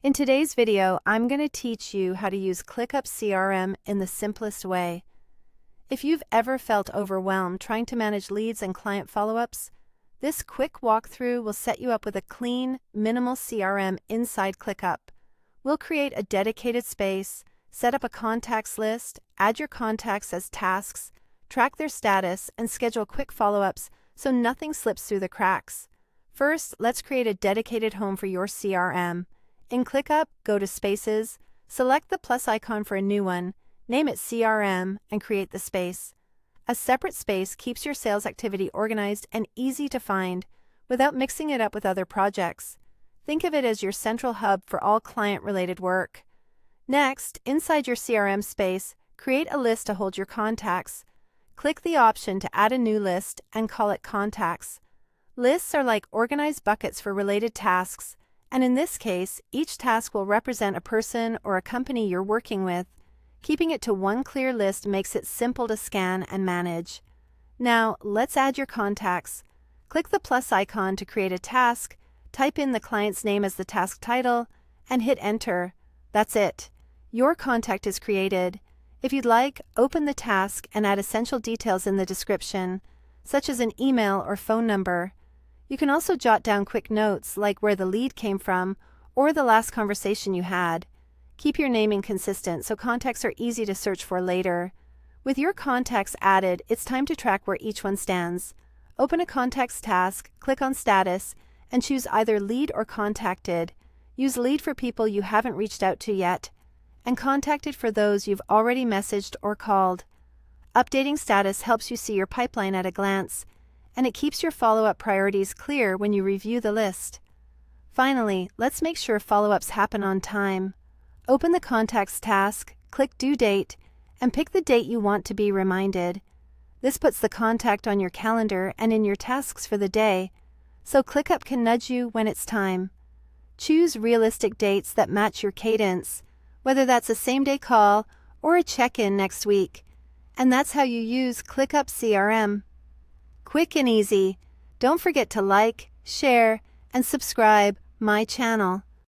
In today's video, I'm going to teach you how to use ClickUp CRM in the simplest way. If you've ever felt overwhelmed trying to manage leads and client follow-ups, this quick walkthrough will set you up with a clean, minimal CRM inside ClickUp. We'll create a dedicated space, set up a contacts list, add your contacts as tasks, track their status, and schedule quick follow-ups so nothing slips through the cracks. First, let's create a dedicated home for your CRM. In ClickUp, go to Spaces, select the plus icon for a new one, name it CRM, and create the space. A separate space keeps your sales activity organized and easy to find without mixing it up with other projects. Think of it as your central hub for all client-related work. Next, inside your CRM space, create a list to hold your contacts. Click the option to add a new list and call it Contacts. Lists are like organized buckets for related tasks, and in this case, each task will represent a person or a company you're working with. Keeping it to one clear list makes it simple to scan and manage. Now, let's add your contacts. Click the plus icon to create a task, type in the client's name as the task title, and hit Enter. That's it. Your contact is created. If you'd like, open the task and add essential details in the description, such as an email or phone number. You can also jot down quick notes like where the lead came from or the last conversation you had. Keep your naming consistent so contacts are easy to search for later. With your contacts added, it's time to track where each one stands. Open a contacts task, click on Status, and choose either Lead or Contacted. Use Lead for people you haven't reached out to yet, and Contacted for those you've already messaged or called. Updating status helps you see your pipeline at a glance, and it keeps your follow-up priorities clear when you review the list. Finally, let's make sure follow-ups happen on time. Open the Contacts task, click Due Date, and pick the date you want to be reminded. This puts the contact on your calendar and in your tasks for the day, so ClickUp can nudge you when it's time. Choose realistic dates that match your cadence, whether that's a same-day call or a check-in next week. And that's how you use ClickUp CRM. Quick and easy. Don't forget to like, share, and subscribe my channel.